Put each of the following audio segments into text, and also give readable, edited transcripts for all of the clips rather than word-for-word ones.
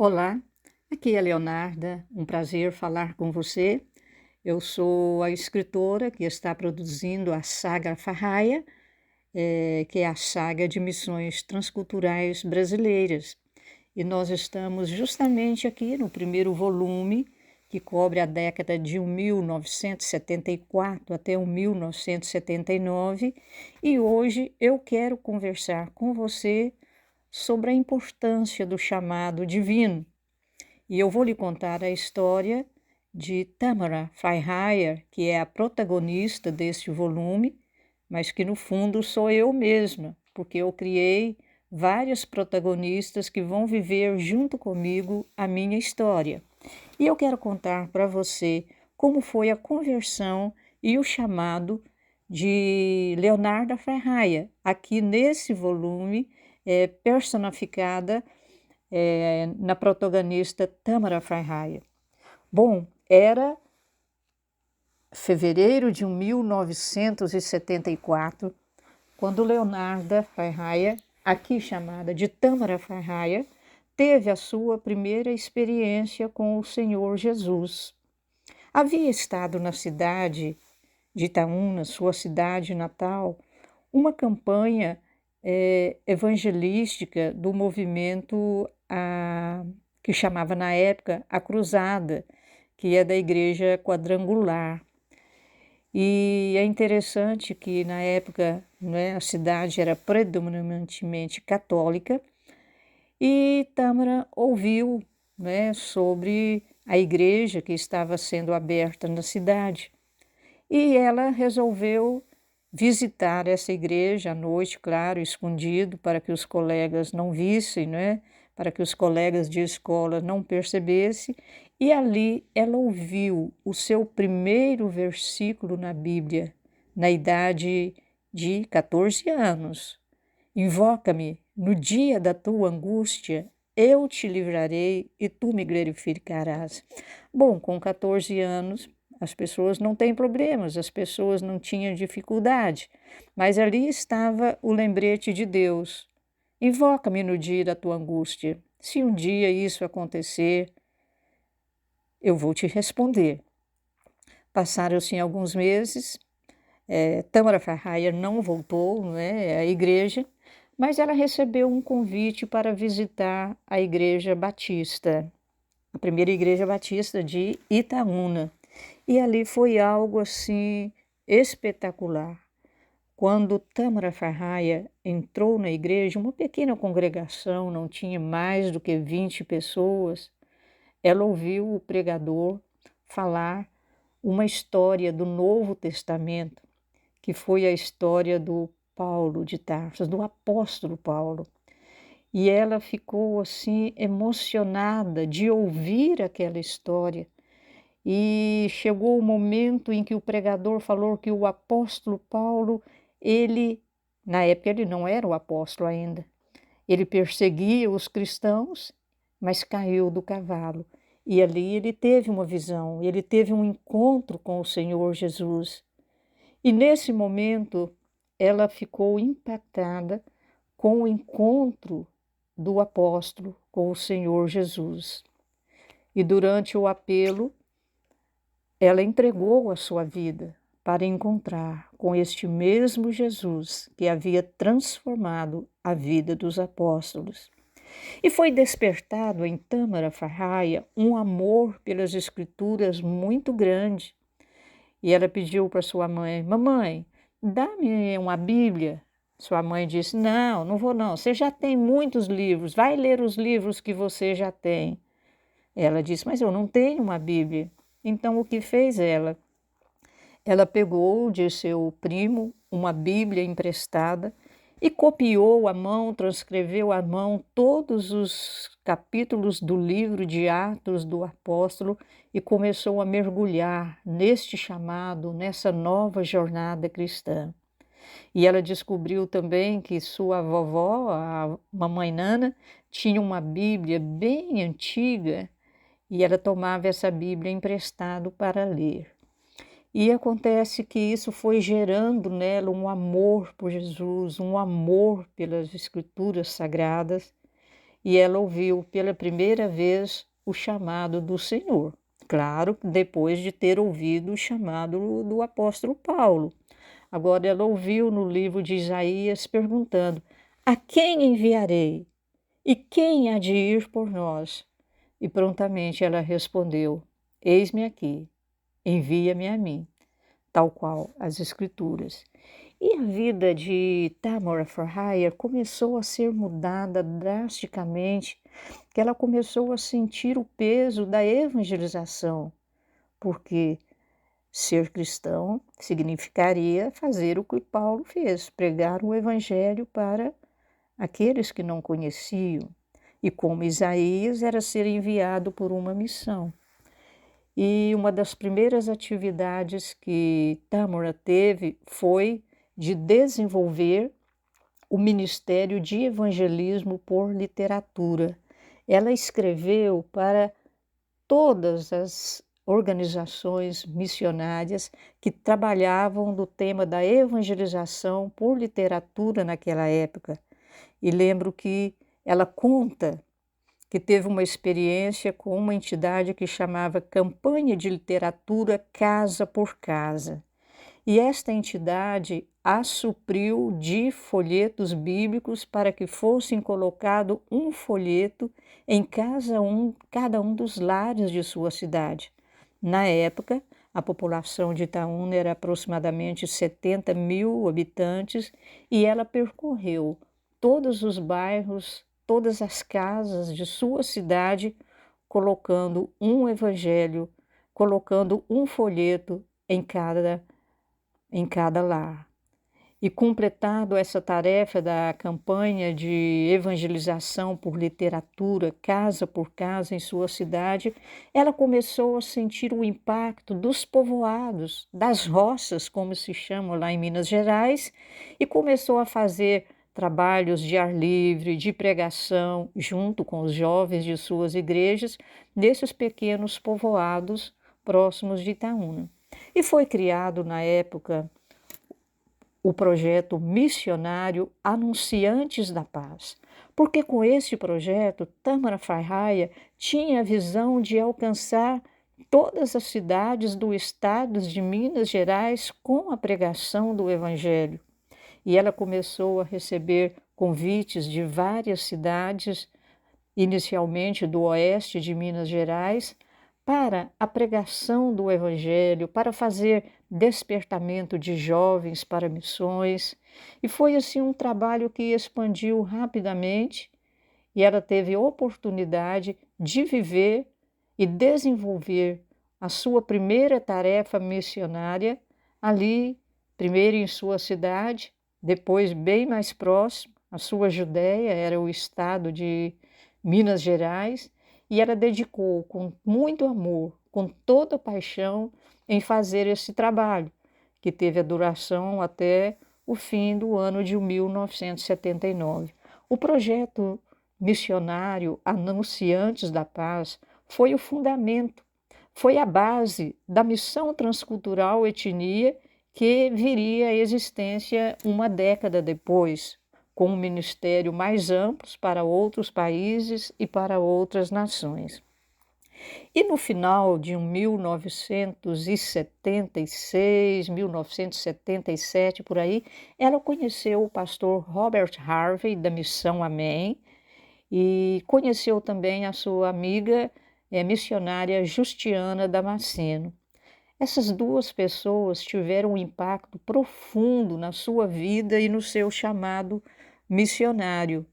Olá, aqui é a Leonarda, um prazer falar com você. Eu sou a escritora que está produzindo a Saga Farraia, que é a saga de missões transculturais brasileiras. E nós estamos justamente aqui no primeiro volume, que cobre a década de 1974 até 1979, e hoje eu quero conversar com você sobre a importância do chamado divino. E eu vou lhe contar a história de Tamara Freiherr, que é a protagonista deste volume, mas que no fundo sou eu mesma, porque eu criei várias protagonistas que vão viver junto comigo a minha história. E eu quero contar para você como foi a conversão e o chamado de Leonarda Freiherr, aqui nesse volume, personificada na protagonista Tamara Freiherr. Bom, era fevereiro de 1974, quando Leonarda Freiherr, aqui chamada de Tamara Freiherr, teve a sua primeira experiência com o Senhor Jesus. Havia estado na cidade de Itaúna, sua cidade natal, uma campanha evangelística do movimento que chamava na época a Cruzada, que é da Igreja Quadrangular. E é interessante que na época, né, a cidade era predominantemente católica e Tâmara ouviu, né, sobre a igreja que estava sendo aberta na cidade. E ela resolveu visitar essa igreja à noite, claro, escondido, para que os colegas não vissem, né? Para que os colegas de escola não percebessem. E ali ela ouviu o seu primeiro versículo na Bíblia, na idade de 14 anos. Invoca-me no dia da tua angústia, eu te livrarei e tu me glorificarás. Bom, com 14 anos, as pessoas não têm problemas, as pessoas não tinham dificuldade, mas ali estava o lembrete de Deus. Invoca-me no dia da tua angústia. Se um dia isso acontecer, eu vou te responder. Passaram-se alguns meses, Tamara Freiherr não voltou, né, à igreja, mas ela recebeu um convite para visitar a Igreja Batista, a primeira Igreja Batista de Itaúna. E ali foi algo assim espetacular. Quando Tamara Freiherr entrou na igreja, uma pequena congregação, não tinha mais do que 20 pessoas, ela ouviu o pregador falar uma história do Novo Testamento, que foi a história do Paulo de Tarso, do apóstolo Paulo. E ela ficou assim emocionada de ouvir aquela história. E chegou o momento em que o pregador falou que o apóstolo Paulo, na época ele não era o apóstolo ainda, ele perseguia os cristãos, mas caiu do cavalo. E ali ele teve uma visão, ele teve um encontro com o Senhor Jesus. E nesse momento ela ficou impactada com o encontro do apóstolo com o Senhor Jesus. E durante o apelo, ela entregou a sua vida para encontrar com este mesmo Jesus que havia transformado a vida dos apóstolos. E foi despertado em Tamara Freiherr um amor pelas Escrituras muito grande. E ela pediu para sua mãe: mamãe, dá-me uma Bíblia. Sua mãe disse: não, não vou não, você já tem muitos livros, vai ler os livros que você já tem. Ela disse: mas eu não tenho uma Bíblia. Então o que fez ela? Ela pegou de seu primo uma Bíblia emprestada e copiou à mão, transcreveu à mão todos os capítulos do livro de Atos do Apóstolo e começou a mergulhar neste chamado, nessa nova jornada cristã. E ela descobriu também que sua vovó, a mamãe Nana, tinha uma Bíblia bem antiga e ela tomava essa Bíblia emprestado para ler. E acontece que isso foi gerando nela um amor por Jesus, um amor pelas Escrituras Sagradas. e ela ouviu pela primeira vez o chamado do Senhor. Claro, depois de ter ouvido o chamado do apóstolo Paulo. Agora ela ouviu no livro de Isaías perguntando: a quem enviarei? E quem há de ir por nós? E prontamente ela respondeu: eis-me aqui, envia-me a mim, tal qual as Escrituras. E a vida de Tamara Fryer começou a ser mudada drasticamente, que ela começou a sentir o peso da evangelização, porque ser cristão significaria fazer o que Paulo fez, pregar o evangelho para aqueles que não conheciam. E como Isaías era ser enviado por uma missão. E uma das primeiras atividades que Tamara teve foi de desenvolver o Ministério de Evangelismo por Literatura. Ela escreveu para todas as organizações missionárias que trabalhavam no tema da evangelização por literatura naquela época. E lembro que ela conta que teve uma experiência com uma entidade que chamava Campanha de Literatura Casa por Casa. E esta entidade a supriu de folhetos bíblicos para que fossem colocado um folheto em cada um dos lares de sua cidade. Na época, a população de Itaúna era aproximadamente 70 mil habitantes e ela percorreu todos os bairros, todas as casas de sua cidade, colocando um evangelho, colocando um folheto em cada lar. E completado essa tarefa da campanha de evangelização por literatura, casa por casa em sua cidade, ela começou a sentir o impacto dos povoados, das roças, como se chamam lá em Minas Gerais, e começou a fazer trabalhos de ar livre, de pregação, junto com os jovens de suas igrejas, nesses pequenos povoados próximos de Itaúna. E foi criado na época o projeto missionário Anunciantes da Paz, porque com este projeto Tamara Fryer tinha a visão de alcançar todas as cidades do estado de Minas Gerais com a pregação do Evangelho. E ela começou a receber convites de várias cidades, inicialmente do oeste de Minas Gerais, para a pregação do Evangelho, para fazer despertamento de jovens para missões. E foi assim um trabalho que expandiu rapidamente e ela teve oportunidade de viver e desenvolver a sua primeira tarefa missionária ali, primeiro em sua cidade, depois bem mais próximo, a sua Judéia, era o estado de Minas Gerais, e ela dedicou com muito amor, com toda paixão, em fazer esse trabalho, que teve a duração até o fim do ano de 1979. O projeto missionário Anunciantes da Paz foi o fundamento, foi a base da missão transcultural Etnia, que viria à existência uma década depois, com um ministério mais amplo para outros países e para outras nações. E no final de 1976, 1977, por aí, ela conheceu o pastor Robert Harvey, da Missão Amém, e conheceu também a sua amiga missionária Justiana Damasceno. Essas duas pessoas tiveram um impacto profundo na sua vida e no seu chamado missionário,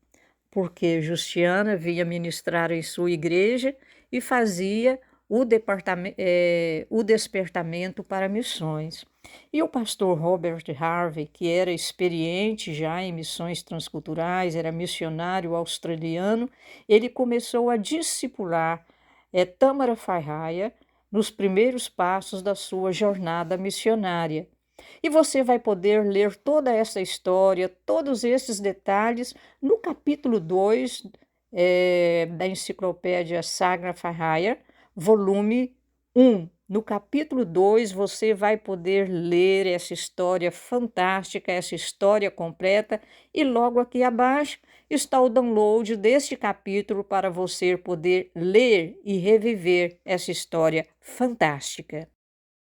porque Justiana vinha ministrar em sua igreja e fazia o despertamento para missões. E o pastor Robert Harvey, que era experiente já em missões transculturais, era missionário australiano, ele começou a discipular Tamara Fryer nos primeiros passos da sua jornada missionária. E você vai poder ler toda essa história, todos esses detalhes, no capítulo 2 da enciclopédia Sagra Fryer, volume 1. No capítulo 2, você vai poder ler essa história fantástica, essa história completa, e logo aqui abaixo está o download deste capítulo para você poder ler e reviver essa história fantástica.